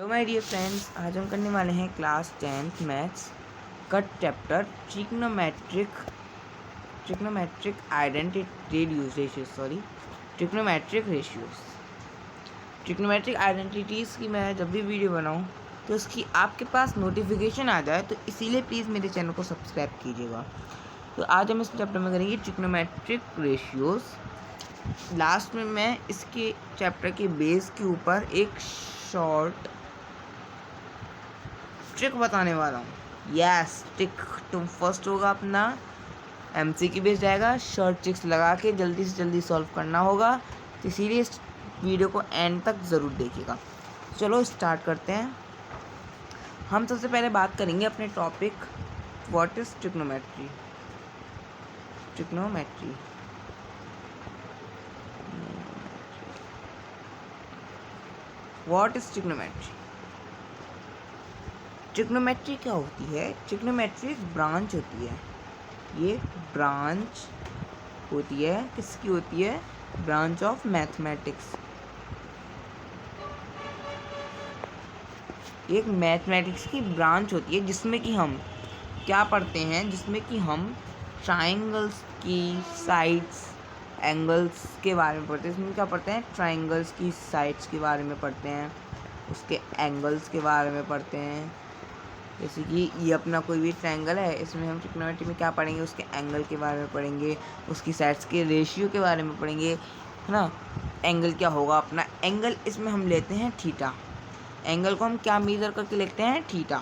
Hello my dear friends, आज हम करने वाले हैं क्लास 10th मैथ्स का चैप्टर ट्रिग्नोमेट्रिक आइडेंटिटीज़ की मैं जब भी वीडियो बनाऊं तो उसकी आपके पास नोटिफिकेशन आ जाए, तो इसीलिए प्लीज़ मेरे चैनल को सब्सक्राइब कीजिएगा। तो आज हम इस चैप्टर में करेंगे ट्रिग्नोमेट्रिक रेशियोज़। लास्ट में मैं इसके चैप्टर के बेस के ऊपर एक शॉर्ट ट्रिक बताने वाला हूँ। यस, ट्रिक तो फर्स्ट होगा अपना एमसीक्यू बेस जाएगा। शॉर्ट ट्रिक्स लगा के जल्दी से जल्दी सॉल्व करना होगा, तो इसीलिए इस वीडियो को एंड तक ज़रूर देखिएगा। चलो स्टार्ट करते हैं। हम सबसे पहले बात करेंगे अपने topic what is trigonometry. What is trigonometry? Trigonometry क्या होती है? ट्रिग्नोमेट्री एक ब्रांच होती है। ये ब्रांच होती है, किसकी होती है? Branch of mathematics. एक मैथमेटिक्स की ब्रांच होती है जिसमें कि हम क्या पढ़ते हैं? जिसमें कि हम ट्राइंगल्स की साइड्स, एंगल्स के बारे में पढ़ते हैं। इसमें क्या पढ़ते हैं? ट्राइंगल्स की साइड्स के बारे में पढ़ते हैं, उसके एंगल्स के बारे में पढ़ते हैं। जैसे कि ये अपना कोई भी ट्रायंगल है, इसमें हम ट्रिग्नोमेट्री में क्या पढ़ेंगे? उसके एंगल के बारे में पढ़ेंगे, उसकी साइड्स के रेशियो के बारे में पढ़ेंगे, है ना। एंगल क्या होगा अपना? एंगल इसमें हम लेते हैं थीटा। एंगल को हम क्या मेजर करके लिखते हैं? थीटा।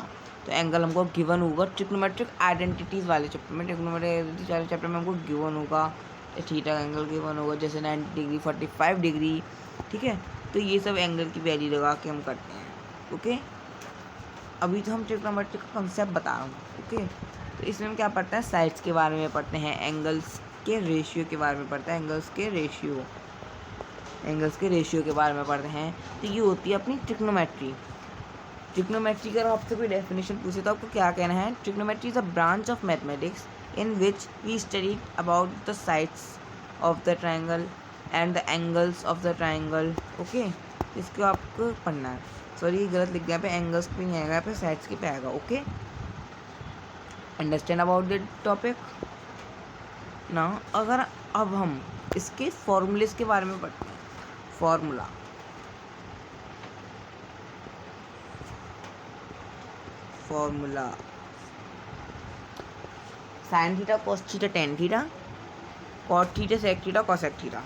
तो एंगल हमको गिवन होगा ट्रिग्नोमेट्रिक आइडेंटिटीज़ वाले चैप्टर में। ट्रिग्नोमेट्रिक वाले चैप्टर में हमको गिवन होगा थीटा का एंगल गिवन होगा, जैसे 90 डिग्री, 45 डिग्री, ठीक है। तो ये सब एंगल की वैल्यू लगा के हम करते हैं। ओके, अभी तो हम ट्रिग्नोमेट्री का कंसेप्ट बता रहा हूँ। ओके, तो इसमें हम क्या पढ़ते हैं? साइड्स के बारे में पढ़ते हैं, एंगल्स के रेशियो के बारे में पढ़ते हैं, एंगल्स के रेशियो के बारे में पढ़ते हैं। तो ये होती है अपनी ट्रिग्नोमेट्री। ट्रिग्नोमेट्री का आपसे कोई डेफिनेशन पूछे तो आपको क्या कहना है? Trigonometry is a branch of mathematics in which we study about the sides of the triangle and the angles of the triangle. Okay, इसको आपको पढ़ना है। सॉरी, गलत लिख गया, पे एंगल्स पे नहीं आएगा, पे साइड्स के पे आएगा। Okay, understand about the topic ना। अगर अब हम इसके फॉर्मूलेस के बारे में पढ़ते हैं। Formula sine theta, cos theta, tan theta, cot theta, sec theta, cosec theta.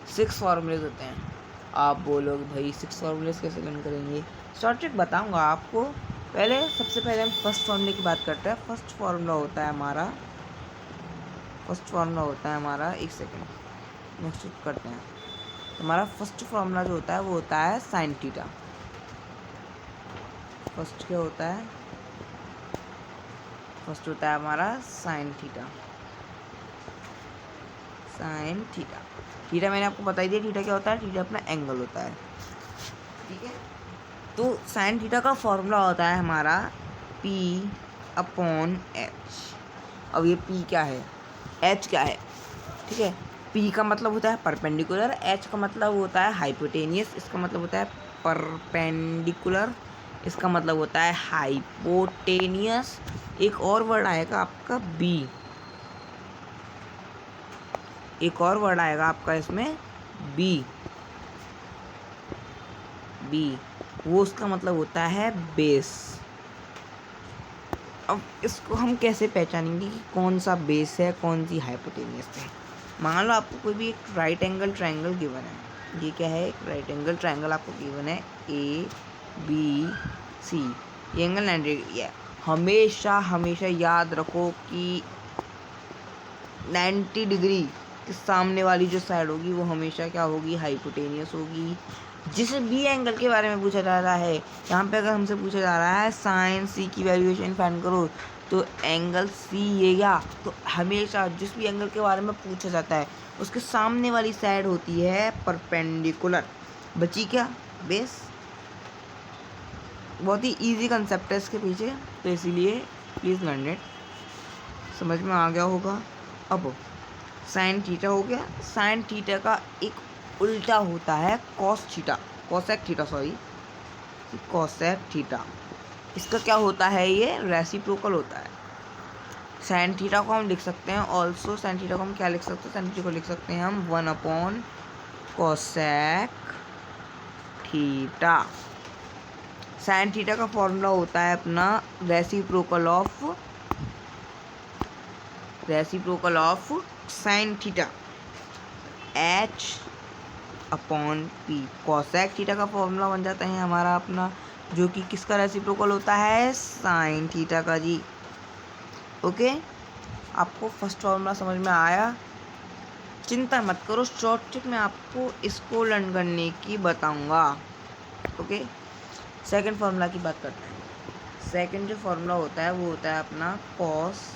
6 formulas होते हैं। आप बोलोगे भाई 6 फॉर्मूलेज कैसे लर्न करेंगे? शॉर्ट ट्रिक बताऊंगा आपको। सबसे पहले हम फर्स्ट फॉर्मूले की बात करते हैं। फर्स्ट फॉर्मूला होता है हमारा एक सेकेंड नेक्स्ट करते हैं। हमारा फर्स्ट फॉर्मूला जो होता है वो होता है साइन थीटा। फर्स्ट क्या होता है? फर्स्ट होता है हमारा साइन थीटा। थीटा मैंने आपको बता दिया। थीटा क्या होता है? थीटा अपना एंगल होता है, ठीक है। तो साइन थीटा का फॉर्मूला होता है हमारा P/H। अब ये P क्या है, H क्या है? ठीक है, P का मतलब होता है परपेंडिकुलर, H का मतलब होता है हाइपोटेनियस, इसका मतलब होता है परपेंडिकुलर, इसका मतलब होता है हाइपोटेनियस। एक और वर्ड आएगा आपका B, एक और वर्ड आएगा आपका इसमें बी, वो उसका मतलब होता है बेस। अब इसको हम कैसे पहचानेंगे कि कौन सा बेस है, कौन सी हाइपोटेनियस है? मान लो आपको कोई भी एक राइट एंगल ट्रायंगल गिवन है। ये क्या है? एक राइट एंगल ट्रायंगल आपको गिवन है, ABC। ये एंगल 90 डिग्री है। हमेशा याद रखो कि 90 डिग्री के सामने वाली जो साइड होगी वो हमेशा क्या होगी? हाइपोटेनियस होगी। जिस भी एंगल के बारे में पूछा जा रहा है, यहाँ पे अगर हमसे पूछा जा रहा है साइन सी की वैल्यूएशन फाइंड करो, तो एंगल सी ये या तो हमेशा जिस भी एंगल के बारे में पूछा जाता है उसके सामने वाली साइड होती है परपेंडिकुलर। बची क्या? बेस। बहुत ही इजी कंसेप्ट है इसके पीछे, तो इसीलिए प्लीज़ लर्न इट। समझ में आ गया होगा। अब साइन थीटा हो गया। साइन थीटा का एक उल्टा होता है cos theta, cosec theta sorry. Cosec theta. इसका क्या होता है, ये रेसिप्रोकल होता है। साइन थीटा को हम लिख सकते हैं ऑल्सो, साइन थीटा को हम क्या लिख सकते हैं, साइन थीटा को लिख सकते हैं हम 1 कोसेक थीटा। साइन थीटा का फॉर्मूला होता है अपना reciprocal of sine theta H/P। Cosec theta का फॉर्मूला बन जाता है हमारा अपना, जो कि किसका रेसिप्रोकल होता है, साइन थीटा का जी। ओके, आपको फर्स्ट फॉर्मूला समझ में आया? चिंता मत करो, शॉर्ट ट्रिक में आपको इसको लर्न करने की बताऊंगा। ओके, सेकंड फॉर्मूला की बात करते हैं। सेकंड जो फॉर्मूला होता है वो होता है अपना कॉस,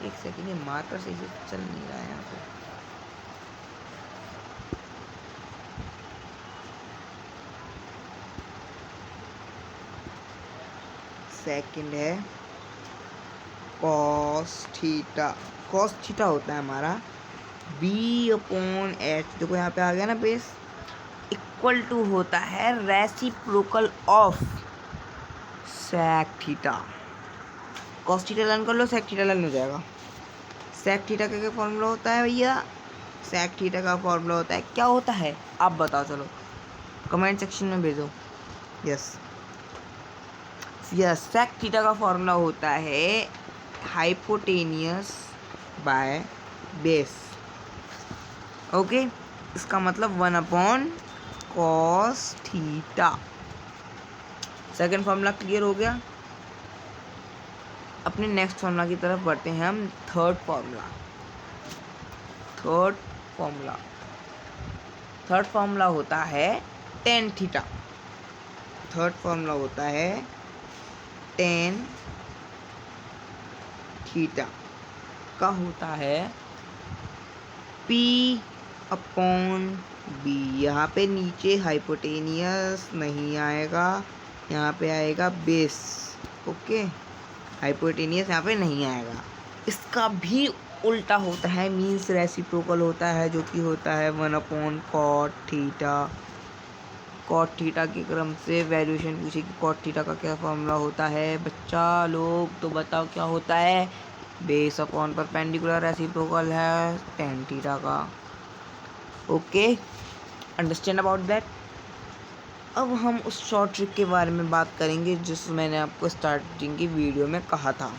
एक सेकंड, ये मार्कर सही से चल नहीं रहा है यहाँ पे। सेकंड है कॉस थीटा। कॉस थीटा होता है हमारा B/H, देखो यहाँ पे आ गया ना बेस, इक्वल टू होता है reciprocal of sec theta. Cos theta learn कर लो, सेक थीटा लर्न हो जाएगा। सेक थीटा का क्या फॉर्मूला होता है भैया, सेक थीटा का फॉर्मूला होता है, क्या होता है आप बताओ, चलो कमेंट सेक्शन में भेजो। यस, सेक थीटा का फॉर्मूला होता है हाइपोटेनियस बाय बेस। ओके, इसका मतलब 1/cos theta. Second formula clear हो गया। अपने नेक्स्ट फॉर्मूला की तरफ बढ़ते हैं हम। थर्ड फॉर्मूला होता है टेन थीटा। थर्ड फॉर्मूला होता है टेन थीटा का होता है P/B। यहाँ पे नीचे हाइपोटेनियस नहीं आएगा, यहाँ पे आएगा बेस। ओके, हाइपोटेनियस यहाँ पे नहीं आएगा। इसका भी उल्टा होता है, मीन्स रेसिप्रोकल होता है, जो कि होता है 1/cot थीटा। कॉट थीटा के क्रम से वैल्यूएशन पूछे कि कॉट थीटा का क्या फॉर्मूला होता है बच्चा लोग, तो बताओ क्या होता है, बेस अपॉन परपेंडिकुलर रेसिप्रोकल है टेन थीटा का। Okay, understand about that. अब हम उस शॉर्ट ट्रिक के बारे में बात करेंगे जिस मैंने आपको स्टार्टिंग की वीडियो में कहा था।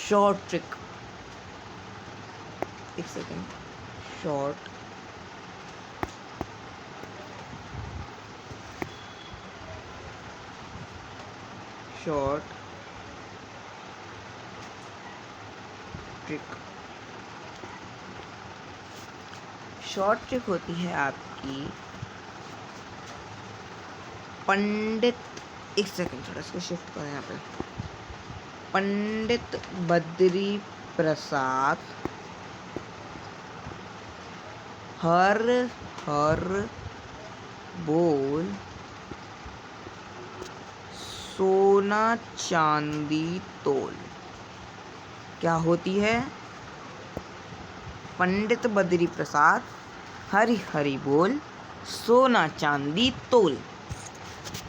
शॉर्ट ट्रिक, एक second, short trick. Short trick होती है आपकी पंडित, एक सेकंड थोड़ा इसको शिफ्ट करें यहाँ पे, पंडित बद्री प्रसाद हर बोल सोना चांदी तोल। क्या होती है, पंडित बद्री प्रसाद हरि बोल सोना चांदी तोल।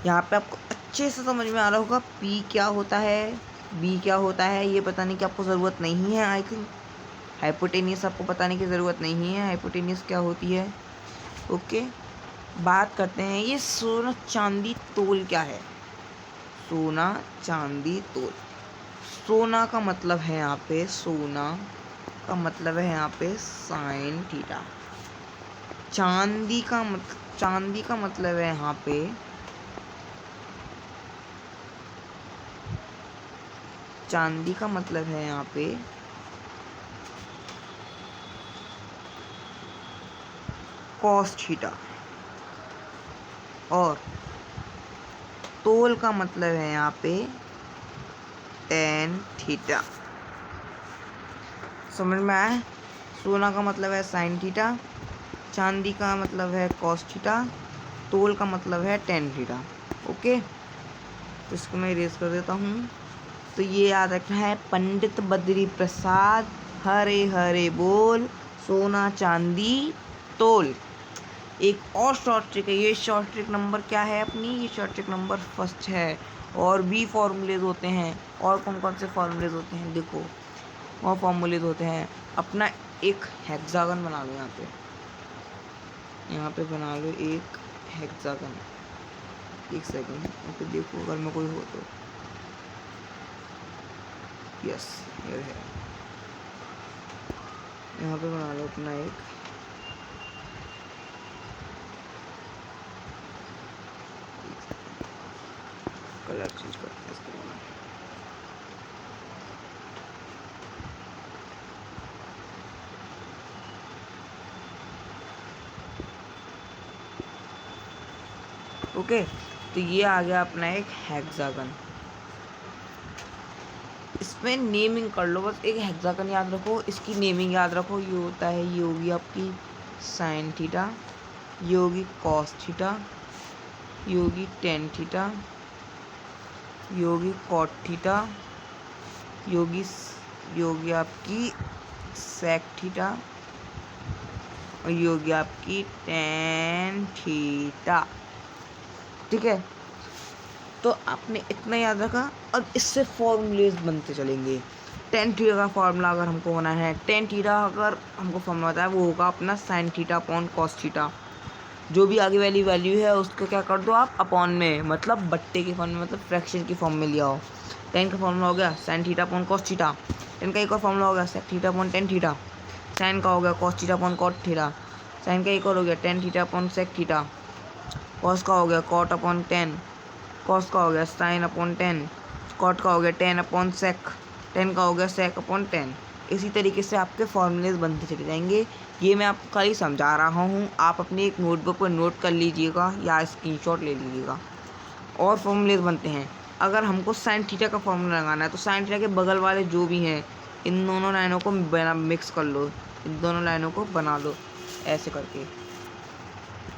यहाँ पे आपको अच्छे से समझ में आ रहा होगा P क्या होता है, B क्या होता है, ये बताने की आपको ज़रूरत नहीं है। आई थिंक हाइपोटेनियस आपको बताने की ज़रूरत नहीं है, हाइपोटेनियस क्या होती है। ओके, बात करते हैं ये सोना चांदी तोल क्या है। सोना चांदी तोल, सोना का मतलब है यहाँ पे, सोना का मतलब है यहाँ पे साइन थीटा। चांदी का मतलब है यहाँ पे कॉस थीटा, और तोल का मतलब है यहाँ पे टेन थीटा। समझ में आया? सोना का मतलब है साइन थीटा, चांदी का मतलब है कॉस थीटा, तोल का मतलब है टेन थीटा। ओके, तो इसको मैं इरेज कर देता हूँ। तो ये याद रखना है, पंडित बद्री प्रसाद हरे बोल सोना चांदी तोल। एक और शॉर्ट ट्रिक है। ये शॉर्ट ट्रिक नंबर क्या है अपनी? ये शॉर्ट ट्रिक नंबर फर्स्ट है। और भी फॉर्मूलेज होते हैं। और कौन कौन से फॉर्मूलेज होते हैं देखो, और फॉर्मूलेज होते हैं अपना। एक हेक्सागन बना लो यहाँ पे बना लो एक हेक्सागन। एक सेकंड यहाँ पे देखो अगर मैं कोई हो तो, यस ये है। यहाँ पे बना लो अपना एक कलर चेंज करते हैं इसके बाद। ओके, तो ये आ गया अपना एक हेक्सागन। इसमें नेमिंग कर लो बस, एक हेक्सागन याद रखो, इसकी नेमिंग याद रखो। ये होता है, ये होगी आपकी साइन थीटा, ये होगी कॉस थीटा, ये होगी टेन थीटा, ये होगी कॉट थीटा, ये होगी आपकी सेक थीटा, और ये होगी आपकी टेन थीटा। ठीक है, तो आपने इतना याद रखा। अब इससे फॉर्मूलेज बनते चलेंगे। टेन थीटा का फॉर्मूला अगर हमको होना है, टेन थीटा अगर हमको फॉर्मूला बताया, वो होगा अपना sign theta upon cos theta. जो भी आगे वाली वैल्यू है उसको क्या कर दो आप अपॉन में, मतलब बट्टे के फॉर्म में, मतलब फ्रैक्शन की फॉर्म में लिया हो। टेन का फॉर्मूला हो गया sine theta upon cos theta. Tan का एक और फॉर्मूला हो गया sec theta upon tan theta. Sine का हो गया cos theta upon cot theta. Sine का एक और हो गया tan theta upon sec theta. Cos का हो गया कॉट अपॉन टेन। कॉस का हो गया साइन अपॉन टेन। कॉट का हो गया टेन अपॉन सेक। टेन का हो गया सेक अपॉन टेन। इसी तरीके से आपके फॉर्मूलेज बनते चले जाएंगे। ये मैं आपको खाली समझा रहा हूँ, आप अपनी एक नोटबुक पर नोट कर लीजिएगा या स्क्रीनशॉट ले लीजिएगा। और फॉर्मूलेज बनते हैं। अगर हमको साइन थीटा का फॉर्मूला लगाना है तो साइन थीटा के बगल वाले जो भी हैं, इन दोनों लाइनों को मिक्स कर लो, इन दोनों लाइनों को बना लो ऐसे करके।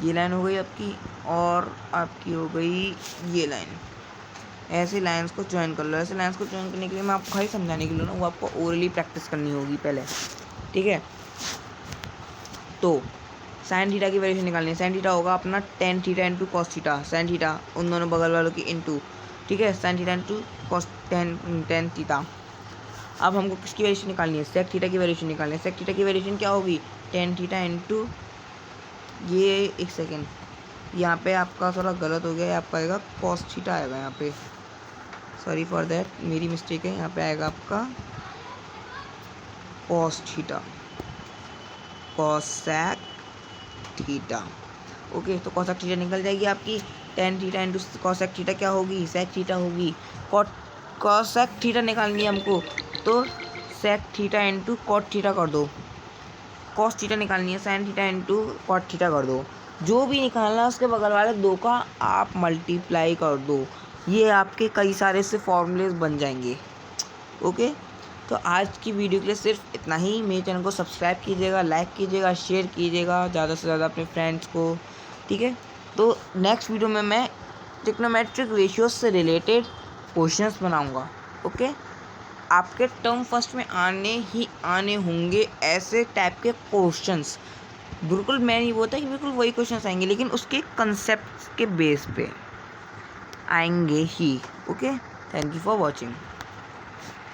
ये लाइन हो गई आपकी, और आपकी हो गई ये लाइन। ऐसे लाइंस को ज्वाइन कर लो। ऐसे लाइंस को ज्वाइन करने के लिए मैं आपको खाली समझाने के लिए ना, वो आपको ओरली प्रैक्टिस करनी होगी पहले। ठीक है, तो साइन थीटा की वैल्यूशन निकालनी है। साइन थीटा होगा अपना ten theta into cos theta. Sine theta उन दोनों बगल वालों की इंटू, ठीक है, sine theta into cos tan theta. अब हमको किसकी वैल्यूशन निकालनी है? सेक थीटा की वैल्यूशन निकालनी है। सेक थीटा की वैल्यूशन क्या होगी? टेन थीटा इंटू ये, एक सेकेंड, यहाँ पे आपका थोड़ा गलत हो गया, आपका आएगा कॉस थीटा आएगा यहाँ पे, सॉरी फॉर दैट, मेरी मिस्टेक है। यहाँ पे आएगा आपका cos theta, cosec theta. Okay, तो कॉसेक थीटा निकल जाएगी आपकी। Tan theta into cosec theta क्या होगी? सेक थीटा होगी। कॉसेक थीटा निकालनी है हमको, तो sec theta into cot theta कर दो। कॉस थीटा निकालनी है, sine theta into cot theta कर दो। जो भी निकालना है उसके बगल वाले दो का आप मल्टीप्लाई कर दो। ये आपके कई सारे से फॉर्मूलेज बन जाएंगे। ओके, तो आज की वीडियो के लिए सिर्फ इतना ही। मेरे चैनल को सब्सक्राइब कीजिएगा, लाइक कीजिएगा, शेयर कीजिएगा ज़्यादा से ज़्यादा अपने फ्रेंड्स को। ठीक है, तो नेक्स्ट वीडियो में मैं ट्रिग्नोमेट्रिक रेशियोज से रिलेटेड क्वेश्चंस बनाऊंगा। ओके, आपके टर्म फर्स्ट में आने होंगे ऐसे टाइप के क्वेश्चंस। बिल्कुल मैं नहीं बोलता कि बिल्कुल वही क्वेश्चंस आएंगे, लेकिन उसके कंसेप्ट के बेस पे आएंगे ही। Okay, thank you for watching.